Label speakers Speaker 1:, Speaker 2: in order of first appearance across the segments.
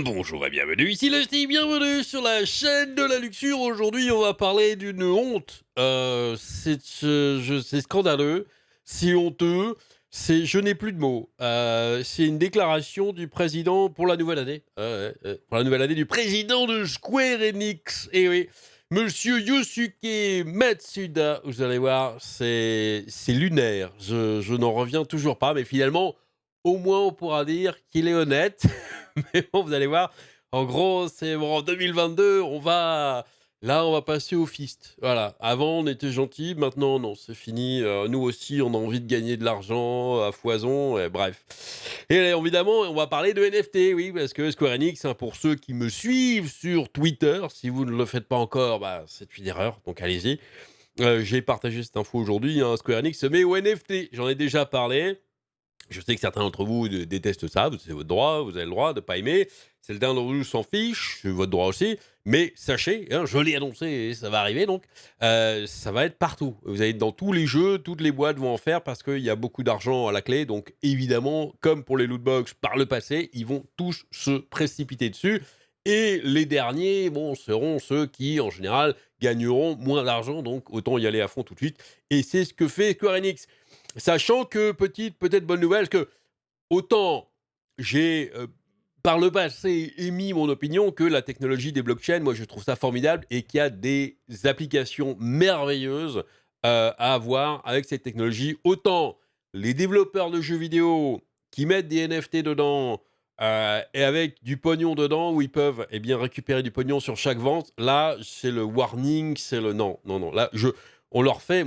Speaker 1: Bonjour et bienvenue, ici le Steve, bienvenue sur la chaîne de la luxure. Aujourd'hui, on va parler d'une honte. C'est scandaleux, c'est honteux, je n'ai plus de mots. C'est une déclaration du président pour la nouvelle année. Pour la nouvelle année du président de Square Enix. Et oui, Monsieur Yosuke Matsuda, vous allez voir, c'est lunaire. Je n'en reviens toujours pas, mais finalement, au moins on pourra dire qu'il est honnête. Mais bon, vous allez voir, en gros, c'est bon, en 2022, on va passer au fist. Voilà. Avant, on était gentil, maintenant, non, c'est fini. Nous aussi, on a envie de gagner de l'argent à foison, et bref. Et évidemment, on va parler de NFT, oui, parce que Square Enix, hein, pour ceux qui me suivent sur Twitter, si vous ne le faites pas encore, bah, c'est une erreur, donc allez-y. J'ai partagé cette info aujourd'hui, hein, Square Enix se met au NFT. J'en ai déjà parlé. Je sais que certains d'entre vous détestent ça, c'est votre droit, vous avez le droit de ne pas aimer. Certains d'entre vous s'en fichent, c'est votre droit aussi. Mais sachez, hein, je l'ai annoncé et ça va arriver donc, ça va être partout. Vous allez être dans tous les jeux, toutes les boîtes vont en faire parce qu'il y a beaucoup d'argent à la clé. Donc évidemment, comme pour les lootbox par le passé, ils vont tous se précipiter dessus. Et les derniers, bon, seront ceux qui, en général, gagneront moins d'argent. Donc autant y aller à fond tout de suite. Et c'est ce que fait Square Enix. Sachant que, peut-être bonne nouvelle, que autant j'ai, par le passé, émis mon opinion que la technologie des blockchains, moi, je trouve ça formidable et qu'il y a des applications merveilleuses à avoir avec cette technologie. Autant les développeurs de jeux vidéo qui mettent des NFT dedans et avec du pognon dedans où ils peuvent eh bien, récupérer du pognon sur chaque vente, là, c'est le warning, c'est le non, non, non. Là, je leur fais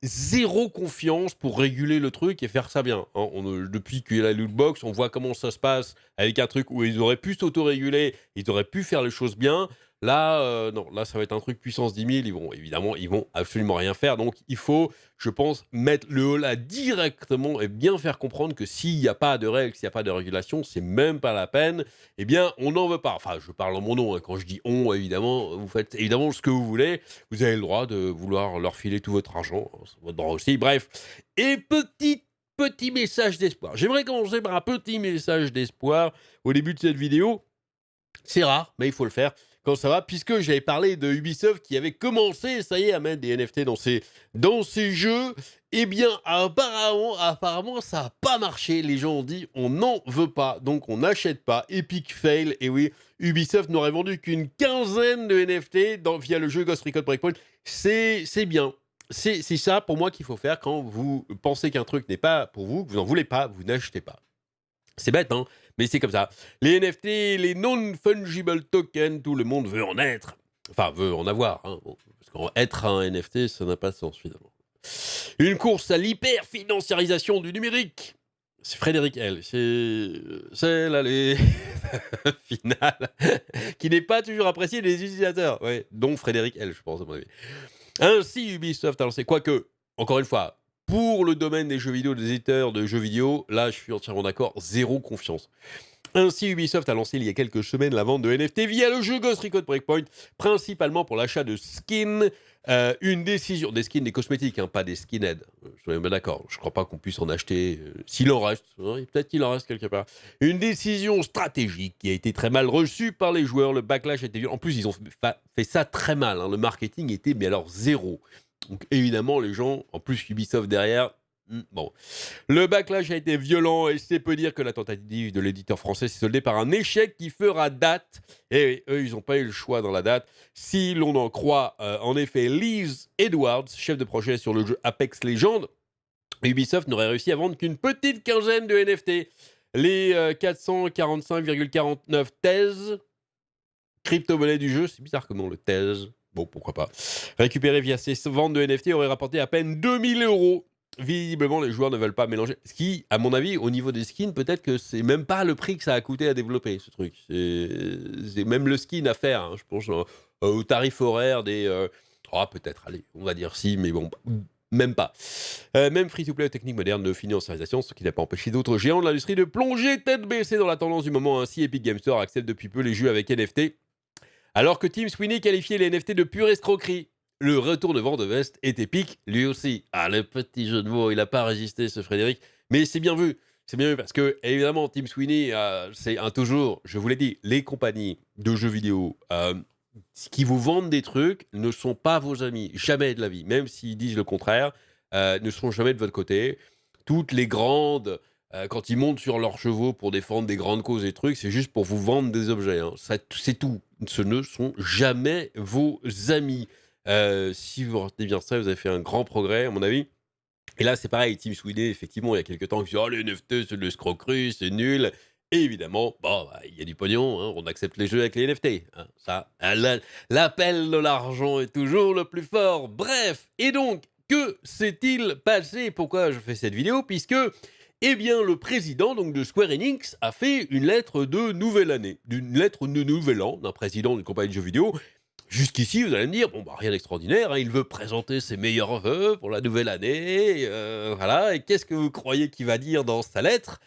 Speaker 1: zéro confiance pour réguler le truc et faire ça bien, hein. Depuis qu'il y a la lootbox, on voit comment ça se passe avec un truc où ils auraient pu s'autoréguler, ils auraient pu faire les choses bien. Là, non, là, ça va être un truc puissance 10 000. Ils vont absolument rien faire. Donc, il faut, je pense, mettre le haut là directement et bien faire comprendre que s'il n'y a pas de règles, s'il n'y a pas de régulation, c'est même pas la peine. Eh bien, on n'en veut pas. Enfin, je parle en mon nom, hein. Quand je dis on, évidemment, vous faites évidemment ce que vous voulez. Vous avez le droit de vouloir leur filer tout votre argent, hein, c'est votre droit aussi. Bref. Et petit message d'espoir. J'aimerais commencer par un petit message d'espoir au début de cette vidéo. C'est rare, mais il faut le faire quand ça va, puisque j'avais parlé de Ubisoft qui avait commencé, ça y est, à mettre des NFT dans ses jeux. Eh bien, apparemment, ça n'a pas marché. Les gens ont dit, on n'en veut pas, donc on n'achète pas. Epic fail, et oui, Ubisoft n'aurait vendu qu'une quinzaine de NFT via le jeu Ghost Recon Breakpoint. C'est bien. C'est ça, pour moi, qu'il faut faire quand vous pensez qu'un truc n'est pas pour vous, que vous n'en voulez pas, vous n'achetez pas. C'est bête, hein, mais c'est comme ça. Les NFT, les non-fungible tokens, tout le monde veut en être. Enfin, veut en avoir, hein. Bon, parce qu'être un NFT, ça n'a pas de sens, finalement. Une course à l'hyper-financiarisation du numérique. C'est Frédéric L. C'est l'allée finale qui n'est pas toujours appréciée des utilisateurs. Ouais, dont Frédéric L, je pense, à mon avis. Ainsi, Ubisoft a lancé, quoique, encore une fois, pour le domaine des jeux vidéo, des éditeurs de jeux vidéo, là, je suis entièrement d'accord, zéro confiance. Ainsi, Ubisoft a lancé il y a quelques semaines la vente de NFT via le jeu Ghost Recon Breakpoint, principalement pour l'achat de skins. Une décision, des skins, des cosmétiques, hein, pas des skinheads. Je suis bien d'accord, je ne crois pas qu'on puisse en acheter, s'il en reste, hein, peut-être qu'il en reste quelque part. Une décision stratégique qui a été très mal reçue par les joueurs, le backlash a été violent. En plus, ils ont fait ça très mal, hein. Le marketing était, mais alors zéro. Donc évidemment, les gens, en plus Ubisoft derrière, bon. Le backlash a été violent et c'est peu dire que la tentative de l'éditeur français s'est soldée par un échec qui fera date. Et eux, ils n'ont pas eu le choix dans la date. Si l'on en croit, en effet, Liz Edwards, chef de projet sur le jeu Apex Legends, Ubisoft n'aurait réussi à vendre qu'une petite quinzaine de NFT. Les 445,49 thèses, crypto-monnaie du jeu, c'est bizarre comme nom, le thèse. Bon, pourquoi pas. Récupéré via ces ventes de NFT aurait rapporté à peine 2000 euros. Visiblement, les joueurs ne veulent pas mélanger. Ce qui, à mon avis, au niveau des skins, peut-être que c'est même pas le prix que ça a coûté à développer, ce truc. C'est même le skin à faire, hein, je pense, au tarif horaire des... peut-être, allez, on va dire si, mais bon, même pas. Même free-to-play technique moderne de financiarisation, ce qui n'a pas empêché d'autres géants de l'industrie de plonger tête baissée dans la tendance du moment. Ainsi, Epic Games Store accepte depuis peu les jeux avec NFT. Alors que Tim Sweeney qualifiait les NFT de pure escroquerie, le retournement de veste est épique, lui aussi. Ah, le petit jeu de mots, il n'a pas résisté, ce Frédéric. Mais c'est bien vu. C'est mieux parce que, évidemment, Tim Sweeney, c'est un toujours, je vous l'ai dit, les compagnies de jeux vidéo qui vous vendent des trucs ne sont pas vos amis, jamais de la vie. Même s'ils disent le contraire, ne seront jamais de votre côté. Toutes les grandes, quand ils montent sur leurs chevaux pour défendre des grandes causes et trucs, c'est juste pour vous vendre des objets, hein. C'est tout. Ce ne sont jamais vos amis. Si vous retenez bien ça, vous avez fait un grand progrès, à mon avis. Et là, c'est pareil, Tim Sweeney, effectivement, il y a quelques temps, il dit: «Oh, les NFT, c'est de l'escroquerie, c'est nul». Et évidemment, bon, bah, il y a du pognon, hein, on accepte les jeux avec les NFT, hein, ça, l'appel de l'argent est toujours le plus fort. Bref, et donc, que s'est-il passé? Pourquoi je fais cette vidéo? Puisque, eh bien, le président donc de Square Enix a fait une lettre de nouvelle année, d'une lettre de nouvel an d'un président d'une compagnie de jeux vidéo. Jusqu'ici, vous allez me dire, bon, bah, rien d'extraordinaire, hein, il veut présenter ses meilleurs vœux pour la nouvelle année, voilà. Et qu'est-ce que vous croyez qu'il va dire dans sa lettre?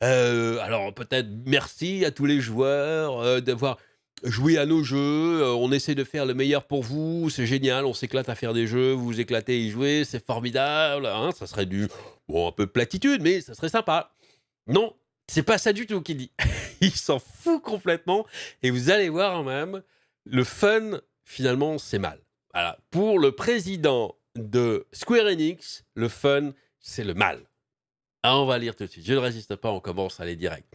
Speaker 1: Alors peut-être merci à tous les joueurs d'avoir joué à nos jeux, on essaie de faire le meilleur pour vous, c'est génial, on s'éclate à faire des jeux, vous vous éclatez à y jouer, c'est formidable, hein. Ça serait bon, un peu de platitude, mais ça serait sympa. Non, c'est pas ça du tout qu'il dit. Il s'en fout complètement et vous allez voir même, le fun, finalement, c'est mal. Voilà. Pour le président de Square Enix, le fun, c'est le mal. Ah, on va lire tout de suite. Je ne résiste pas, on commence à aller direct.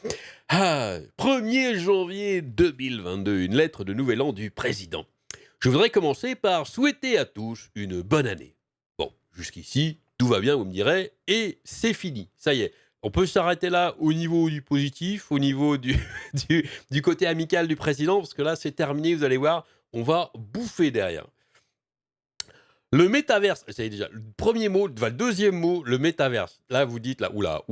Speaker 1: 1er janvier 2022, une lettre de nouvel an du président. Je voudrais commencer par souhaiter à tous une bonne année. Bon, jusqu'ici, tout va bien, vous me direz, et c'est fini. Ça y est. On peut s'arrêter là au niveau du positif, au niveau du côté amical du président, parce que là, c'est terminé, vous allez voir, on va bouffer derrière. Le métaverse, ça y est déjà, le premier mot, le deuxième mot, le métaverse. Là, vous dites, là, oula,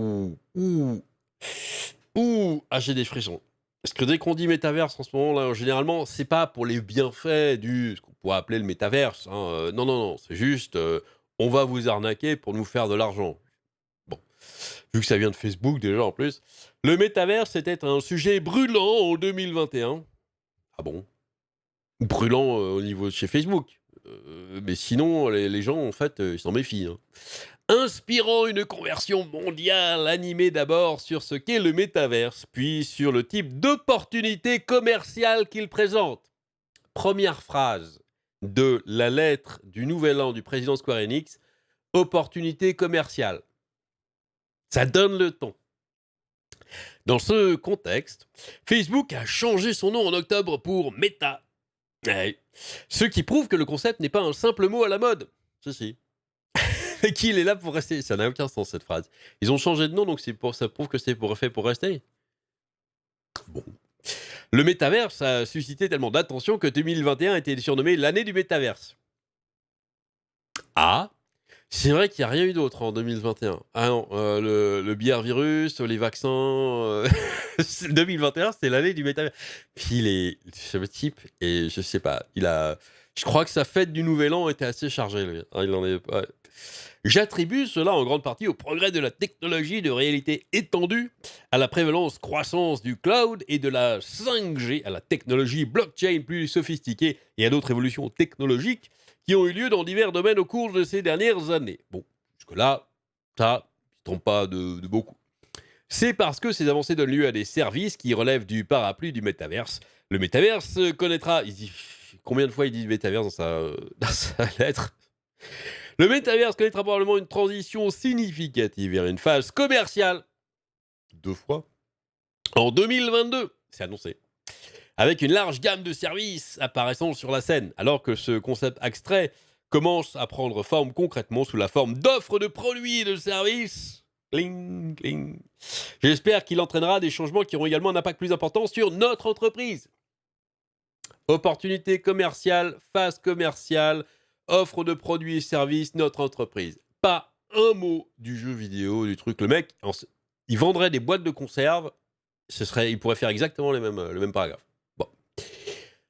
Speaker 1: j'ai des frissons. Parce que dès qu'on dit métaverse en ce moment, là, généralement, c'est pas pour les bienfaits ce qu'on pourrait appeler le métaverse, hein. Non, non, non, c'est juste, on va vous arnaquer pour nous faire de l'argent. Bon, vu que ça vient de Facebook déjà en plus. Le métaverse était un sujet brûlant en 2021. Ah bon? Brûlant au niveau de chez Facebook. Mais sinon, les gens, en fait, ils s'en méfient, hein. Inspirant une conversion mondiale animée d'abord sur ce qu'est le métaverse, puis sur le type d'opportunité commerciale qu'il présente. Première phrase de la lettre du nouvel an du président Square Enix, opportunité commerciale. Ça donne le ton. Dans ce contexte, Facebook a changé son nom en octobre pour Meta. Ouais. Ce qui prouve que le concept n'est pas un simple mot à la mode. Si. Et qu'il est là pour rester. Ça n'a aucun sens, cette phrase. Ils ont changé de nom, donc ça prouve que c'est fait pour rester. Bon. Le métaverse a suscité tellement d'attention que 2021 a été surnommé l'année du métaverse. Ah, c'est vrai qu'il n'y a rien eu d'autre en 2021. Ah non, le bière virus, les vaccins. 2021, c'était l'année du métaverse. Puis ce type, et je sais pas, je crois que sa fête du Nouvel An était assez chargée, lui. Ah, il en est. Ouais. J'attribue cela en grande partie au progrès de la technologie de réalité étendue, à la prévalence croissance du cloud et de la 5G, à la technologie blockchain plus sophistiquée et à d'autres évolutions technologiques qui ont eu lieu dans divers domaines au cours de ces dernières années. Bon, jusque-là, ça ne trompe pas de beaucoup. C'est parce que ces avancées donnent lieu à des services qui relèvent du parapluie du métaverse. Le métaverse connaîtra... Combien de fois il dit métaverse dans sa lettre? Le métaverse connaîtra probablement une transition significative vers une phase commerciale. 2 fois. En 2022, c'est annoncé. Avec une large gamme de services apparaissant sur la scène, alors que ce concept abstrait commence à prendre forme concrètement sous la forme d'offres de produits et de services. Cling, cling. J'espère qu'il entraînera des changements qui auront également un impact plus important sur notre entreprise. Opportunité commerciale, phase commerciale, offre de produits et services, notre entreprise. Pas un mot du jeu vidéo, du truc. Le mec, il vendrait des boîtes de conserve, il pourrait faire exactement le même paragraphe. Bon.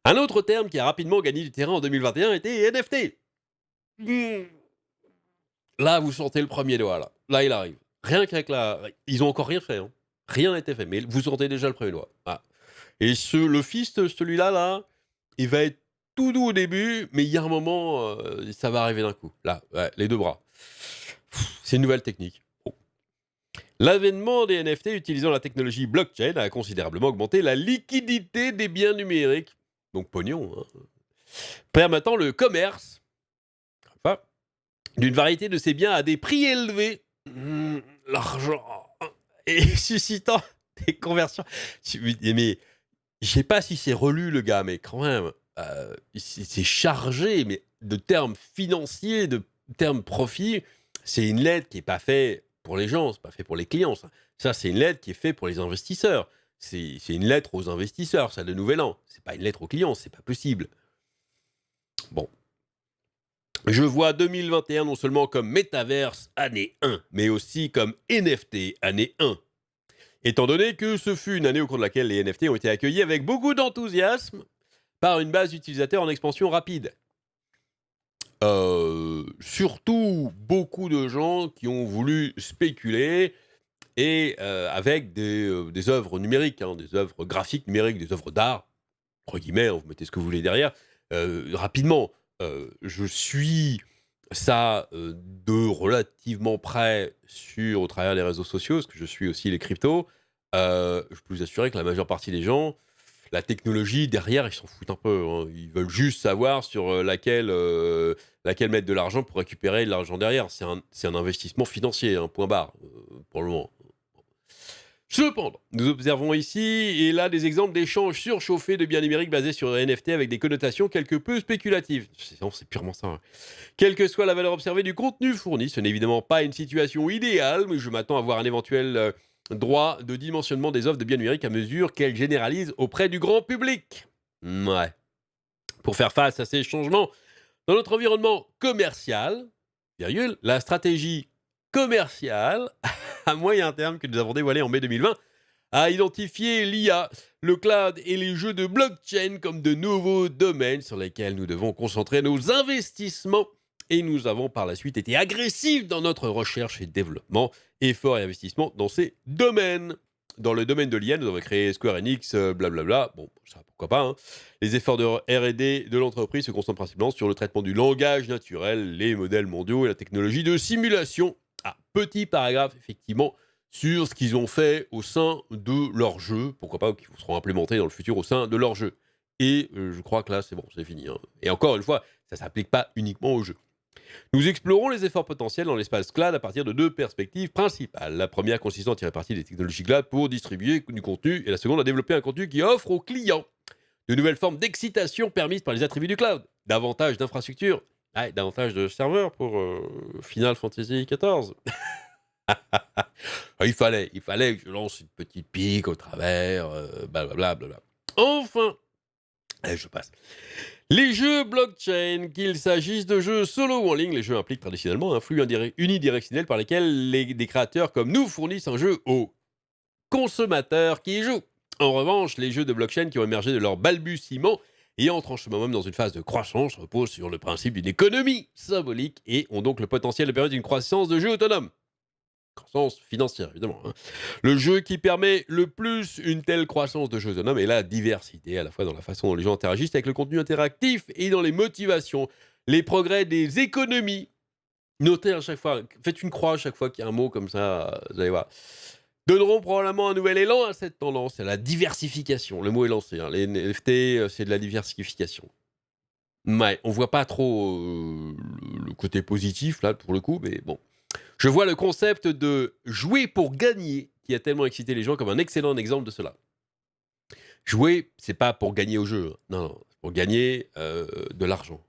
Speaker 1: Un autre terme qui a rapidement gagné du terrain en 2021 était NFT. Là, vous sentez le premier doigt, là. Là, il arrive. Rien qu'avec Ils ont encore rien fait, hein. Rien n'a été fait, mais vous sentez déjà le premier doigt. Ah. Et le fist, celui-là, là, il va être tout doux au début, mais il y a un moment, ça va arriver d'un coup. Là, ouais, les 2 bras. C'est une nouvelle technique. Oh. L'avènement des NFT utilisant la technologie blockchain a considérablement augmenté la liquidité des biens numériques, donc pognon, hein, permettant le commerce enfin, d'une variété de ces biens à des prix élevés. L'argent et suscitant des conversions. Mais je sais pas si c'est relu le gars, mais quand même, c'est chargé mais de termes financiers, de termes profit. C'est une lettre qui est pas faite pour les gens, c'est pas fait pour les clients. Ça c'est une lettre qui est faite pour les investisseurs. C'est une lettre aux investisseurs, ça, de Nouvel An. C'est pas une lettre aux clients, c'est pas possible. Bon. Je vois 2021 non seulement comme Metaverse année 1, mais aussi comme NFT année 1. Étant donné que ce fut une année au cours de laquelle les NFT ont été accueillis avec beaucoup d'enthousiasme par une base d'utilisateurs en expansion rapide. Surtout beaucoup de gens qui ont voulu spéculer et avec des œuvres numériques, hein, des œuvres graphiques numériques, des œuvres d'art, entre guillemets, hein, vous mettez ce que vous voulez derrière. Rapidement, je suis ça de relativement près au travers des réseaux sociaux, parce que je suis aussi les cryptos. Je peux vous assurer que la majeure partie des gens, la technologie derrière, ils s'en foutent un peu, hein. Ils veulent juste savoir sur laquelle mettre de l'argent pour récupérer de l'argent derrière. C'est un investissement financier, un point barre, pour le moment. Cependant, nous observons ici et là des exemples d'échanges surchauffés de biens numériques basés sur NFT avec des connotations quelque peu spéculatives. C'est purement ça, hein. Quelle que soit la valeur observée du contenu fourni, ce n'est évidemment pas une situation idéale, mais je m'attends à voir un éventuel droit de dimensionnement des offres de biens numériques à mesure qu'elles généralisent auprès du grand public. Ouais. Pour faire face à ces changements dans notre environnement commercial, virgule, la stratégie commerciale à moyen terme que nous avons dévoilée en mai 2020 a identifié l'IA, le cloud et les jeux de blockchain comme de nouveaux domaines sur lesquels nous devons concentrer nos investissements. Et nous avons par la suite été agressifs dans notre recherche et développement, efforts et investissements dans ces domaines. Dans le domaine de l'IA, nous avons créé Square Enix, blablabla. Bon, ça, pourquoi pas, hein. Les efforts de R&D de l'entreprise se concentrent principalement sur le traitement du langage naturel, les modèles mondiaux et la technologie de simulation. Ah, petit paragraphe, effectivement, sur ce qu'ils ont fait au sein de leur jeu, pourquoi pas, qui seront implémentés dans le futur au sein de leur jeu. Et je crois que là, c'est bon, c'est fini, hein. Et encore une fois, ça ne s'applique pas uniquement au jeu. Nous explorons les efforts potentiels dans l'espace cloud à partir de deux perspectives principales. La première consistant à tirer parti des technologies cloud pour distribuer du contenu, et la seconde à développer un contenu qui offre aux clients de nouvelles formes d'excitation permises par les attributs du cloud. Davantage d'infrastructures, davantage de serveurs pour Final Fantasy XIV. Il fallait que je lance une petite pique au travers, blablabla. Enfin, je passe. Les jeux blockchain, qu'il s'agisse de jeux solo ou en ligne, les jeux impliquent traditionnellement un flux unidirectionnel par lequel des créateurs comme nous fournissent un jeu aux consommateurs qui y jouent. En revanche, les jeux de blockchain qui ont émergé de leur balbutiement et entrent en chemin même dans une phase de croissance reposent sur le principe d'une économie symbolique et ont donc le potentiel de permettre une croissance de jeux autonomes. Croissance financière, évidemment, hein. Le jeu qui permet le plus une telle croissance de jeux autonomes est la diversité, à la fois dans la façon dont les gens interagissent avec le contenu interactif et dans les motivations. Les progrès des économies. Notez à chaque fois, faites une croix à chaque fois qu'il y a un mot comme ça, vous allez voir. Donneront probablement un nouvel élan à cette tendance, à la diversification. Le mot est lancé, hein. Les NFT, c'est de la diversification. Ouais, on voit pas trop le côté positif, là, pour le coup, mais bon. Je vois le concept de jouer pour gagner qui a tellement excité les gens comme un excellent exemple de cela. Jouer, c'est pas pour gagner au jeu, hein. Non, c'est pour gagner de l'argent.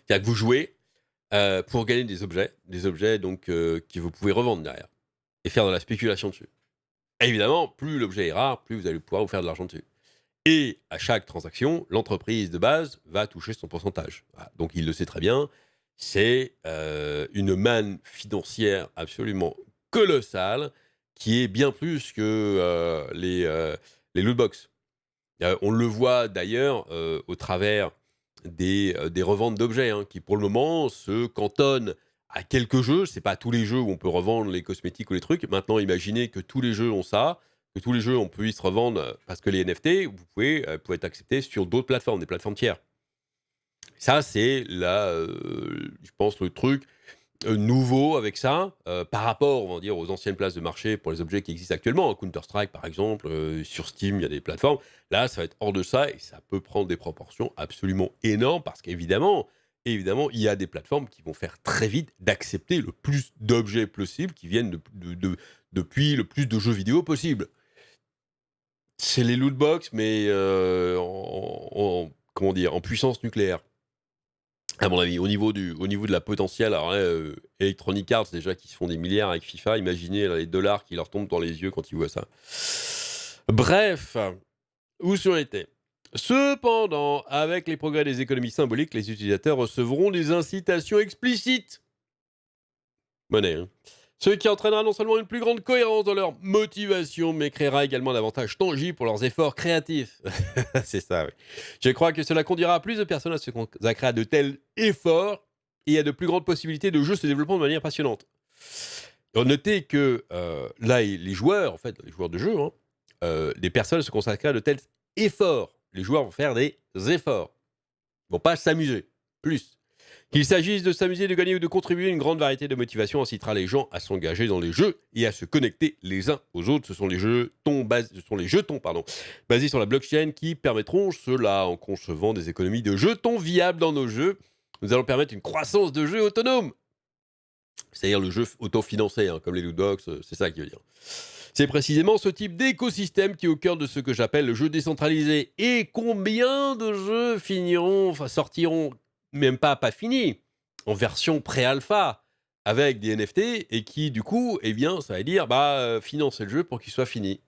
Speaker 1: C'est-à-dire que vous jouez pour gagner des objets donc que vous pouvez revendre derrière et faire de la spéculation dessus. Et évidemment, plus l'objet est rare, plus vous allez pouvoir vous faire de l'argent dessus. Et à chaque transaction, l'entreprise de base va toucher son pourcentage. Voilà. Donc il le sait très bien, c'est une manne financière absolument colossale qui est bien plus que les lootbox. On le voit d'ailleurs au travers des reventes d'objets, hein, qui pour le moment se cantonnent à quelques jeux. C'est pas tous les jeux où on peut revendre les cosmétiques ou les trucs. Maintenant, imaginez que tous les jeux ont ça, que tous les jeux on peut y se revendre parce que les NFT, vous pouvez être acceptés sur d'autres plateformes, des plateformes tiers. Ça, c'est là, je pense, le truc nouveau avec ça, par rapport, on va dire, aux anciennes places de marché pour les objets qui existent actuellement. Hein. Counter-Strike, par exemple, sur Steam, il y a des plateformes. Là, ça va être hors de ça et ça peut prendre des proportions absolument énormes parce qu'évidemment, évidemment, il y a des plateformes qui vont faire très vite d'accepter le plus d'objets possible qui viennent depuis le plus de jeux vidéo possible. C'est les loot box, mais comment dire, en puissance nucléaire. À mon avis, au niveau de la potentielle, alors là, Electronic Arts, déjà, qui se font des milliards avec FIFA, imaginez là, les dollars qui leur tombent dans les yeux quand ils voient ça. Bref, où sont été Cependant, avec les progrès des économies symboliques, les utilisateurs recevront des incitations explicites. Monnaie, hein. Ce qui entraînera non seulement une plus grande cohérence dans leur motivation, mais créera également davantage tangibles pour leurs efforts créatifs. C'est ça, oui. Je crois que cela conduira plus de personnes à se consacrer à de tels efforts et à de plus grandes possibilités de jeux se développant de manière passionnante. Notez que là, les joueurs, en fait, les joueurs de jeu, hein, des personnes se consacrent à de tels efforts. Les joueurs vont faire des efforts. Ils vont pas s'amuser. Plus. Qu'il s'agisse de s'amuser, de gagner ou de contribuer, une grande variété de motivations incitera les gens à s'engager dans les jeux et à se connecter les uns aux autres. Ce sont les jetons, basés sur la blockchain qui permettront cela en concevant des économies de jetons viables dans nos jeux. Nous allons permettre une croissance de jeux autonomes. C'est-à-dire le jeu autofinancé, hein, comme les lootbox, c'est ça qui veut dire. C'est précisément ce type d'écosystème qui est au cœur de ce que j'appelle le jeu décentralisé. Et combien de jeux sortiront, même pas finis, en version pré-alpha, avec des NFT, et qui, du coup, eh bien, ça va dire, financer le jeu pour qu'il soit fini.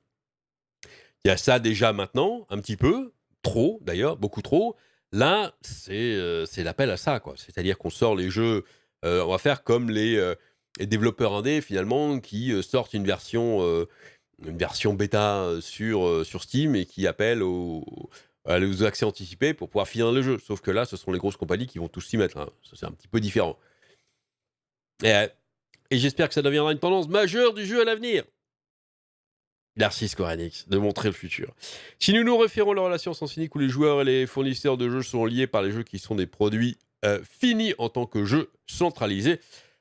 Speaker 1: Il y a ça déjà maintenant, un petit peu, trop d'ailleurs, beaucoup trop. Là, c'est l'appel à ça, quoi. C'est-à-dire qu'on sort les jeux, on va faire comme les développeurs indés, finalement, qui sortent une version bêta sur Steam et qui appellent aux accès anticipés pour pouvoir finir le jeu. Sauf que là, ce sont les grosses compagnies qui vont tous s'y mettre. Hein. Ça, c'est un petit peu différent. Et j'espère que ça deviendra une tendance majeure du jeu à l'avenir. Merci Square Enix de montrer le futur. Si nous nous référons à la relation sans cynique où les joueurs et les fournisseurs de jeux sont liés par les jeux qui sont des produits finis en tant que jeux centralisés,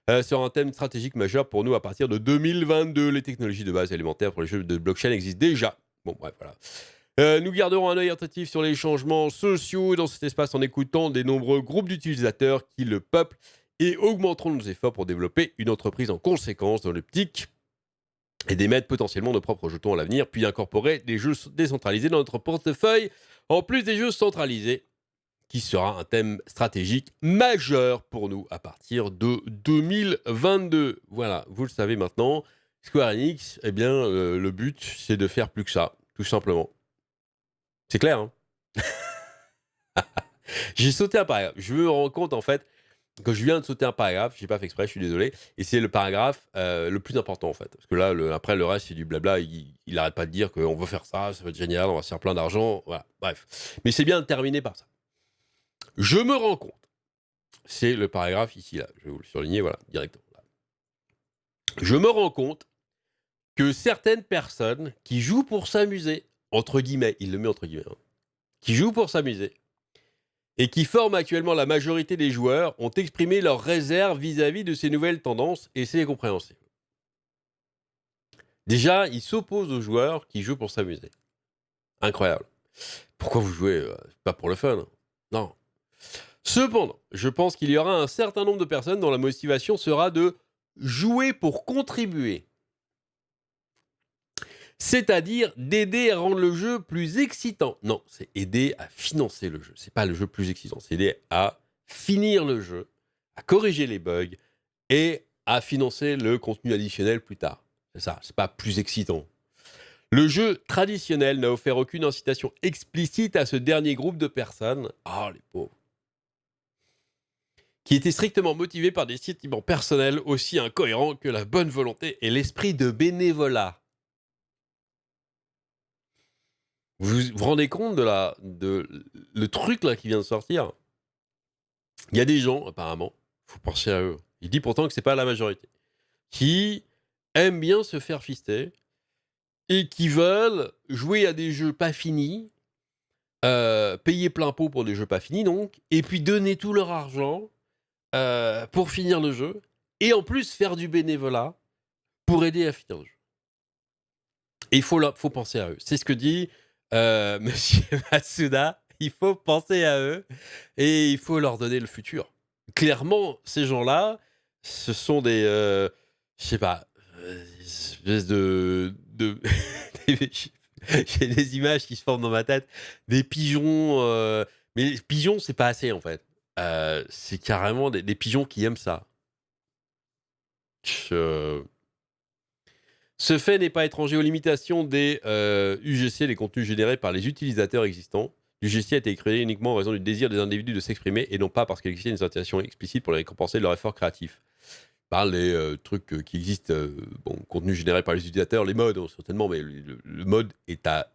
Speaker 1: sera un thème stratégique majeur pour nous à partir de 2022. Les technologies de base élémentaires pour les jeux de blockchain existent déjà. Bon, bref, voilà. Nous garderons un œil attentif sur les changements sociaux dans cet espace en écoutant des nombreux groupes d'utilisateurs qui le peuplent et augmenterons nos efforts pour développer une entreprise en conséquence dans l'optique et d'émettre potentiellement nos propres jetons à l'avenir, puis incorporer des jeux décentralisés dans notre portefeuille, en plus des jeux centralisés, qui sera un thème stratégique majeur pour nous à partir de 2022. Voilà, vous le savez maintenant, Square Enix, eh bien, le but, c'est de faire plus que ça, tout simplement. C'est clair, hein? J'ai sauté un paragraphe. Je me rends compte, en fait, que je viens de sauter un paragraphe, j'ai pas fait exprès, je suis désolé, et c'est le paragraphe le plus important, en fait. Parce que là, après, le reste, c'est du blabla, il arrête pas de dire qu'on veut faire ça, ça va être génial, on va se faire plein d'argent, voilà, bref. Mais c'est bien de terminer par ça. Je me rends compte, c'est le paragraphe ici, là, je vais vous le surligner, voilà, directement. Là. Je me rends compte que certaines personnes qui jouent pour s'amuser, entre guillemets, il le met entre guillemets, hein, qui jouent pour s'amuser, et qui forment actuellement la majorité des joueurs, ont exprimé leurs réserves vis-à-vis de ces nouvelles tendances, et c'est compréhensible. Déjà, ils s'opposent aux joueurs qui jouent pour s'amuser. Incroyable. Pourquoi vous jouez pas pour le fun? Non. Cependant, je pense qu'il y aura un certain nombre de personnes dont la motivation sera de jouer pour contribuer. C'est-à-dire d'aider à rendre le jeu plus excitant. Non, c'est aider à financer le jeu. C'est pas le jeu plus excitant, c'est aider à finir le jeu, à corriger les bugs et à financer le contenu additionnel plus tard. C'est ça, c'est pas plus excitant. Le jeu traditionnel n'a offert aucune incitation explicite à ce dernier groupe de personnes. Ah, les pauvres. Qui étaient strictement motivés par des sentiments personnels aussi incohérents que la bonne volonté et l'esprit de bénévolat. Vous vous rendez compte de le truc là qui vient de sortir? Il y a des gens, apparemment, faut penser à eux. Il dit pourtant que c'est pas la majorité, qui aiment bien se faire fister et qui veulent jouer à des jeux pas finis, payer plein pot pour des jeux pas finis donc, et puis donner tout leur argent pour finir le jeu et en plus faire du bénévolat pour aider à finir le jeu. Et il faut penser à eux. C'est ce que dit monsieur Masuda. Il faut penser à eux et il faut leur donner le futur. Clairement, ces gens-là, ce sont des, je sais pas, des espèces de j'ai des images qui se forment dans ma tête, des pigeons, mais les pigeons, c'est pas assez en fait. C'est carrément des pigeons qui aiment ça. Je Ce fait n'est pas étranger aux limitations des UGC, les contenus générés par les utilisateurs existants. L'UGC a été créé uniquement en raison du désir des individus de s'exprimer et non pas parce qu'il existait une situation explicite pour les récompenser de leur effort créatif. Par les trucs qui existent, bon, contenu généré par les utilisateurs, les modes, certainement, mais le mode est à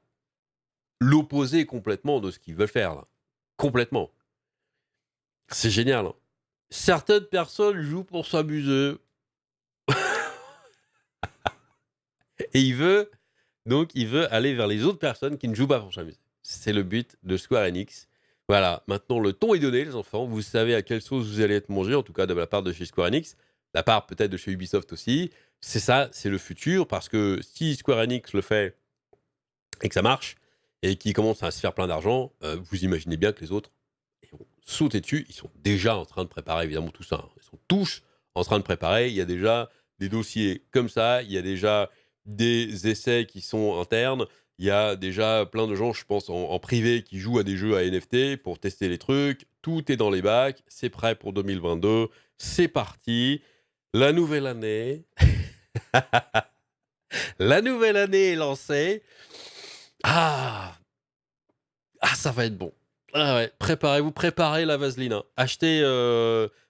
Speaker 1: l'opposé complètement de ce qu'ils veulent faire. Là. Complètement. C'est génial. Hein. Certaines personnes jouent pour s'amuser. Et il veut aller vers les autres personnes qui ne jouent pas pour s'amuser. C'est le but de Square Enix. Voilà, maintenant le ton est donné, les enfants. Vous savez à quelle sauce vous allez être mangés, en tout cas de la part de chez Square Enix, de la part peut-être de chez Ubisoft aussi. C'est ça, c'est le futur, parce que si Square Enix le fait et que ça marche, et qu'il commence à se faire plein d'argent, vous imaginez bien que les autres vont sauter dessus. Ils sont déjà en train de préparer évidemment tout ça. Hein. Ils sont tous en train de préparer. Il y a déjà des dossiers comme ça. Il y a déjà des essais qui sont internes. Il y a déjà plein de gens, je pense, en privé qui jouent à des jeux à NFT pour tester les trucs. Tout est dans les bacs. C'est prêt pour 2022. C'est parti. La nouvelle année. La nouvelle année est lancée. Ah, ça va être bon. Ah ouais, préparez la vaseline. Hein. Achetez.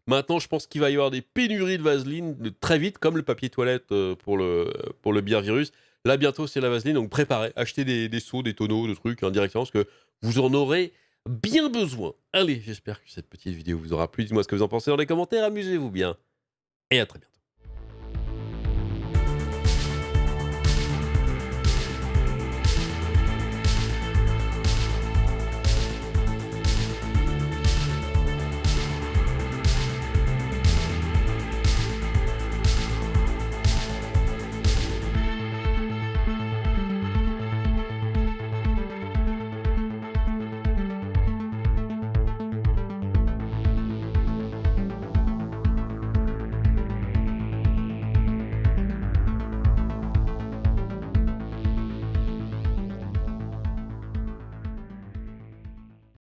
Speaker 1: Maintenant, je pense qu'il va y avoir des pénuries de vaseline très vite, comme le papier toilette pour le bière virus. Là, bientôt, c'est la vaseline, donc préparez. Achetez des seaux, des tonneaux, des trucs indirectement, parce que vous en aurez bien besoin. Allez, j'espère que cette petite vidéo vous aura plu. Dites-moi ce que vous en pensez dans les commentaires. Amusez-vous bien. Et à très bientôt.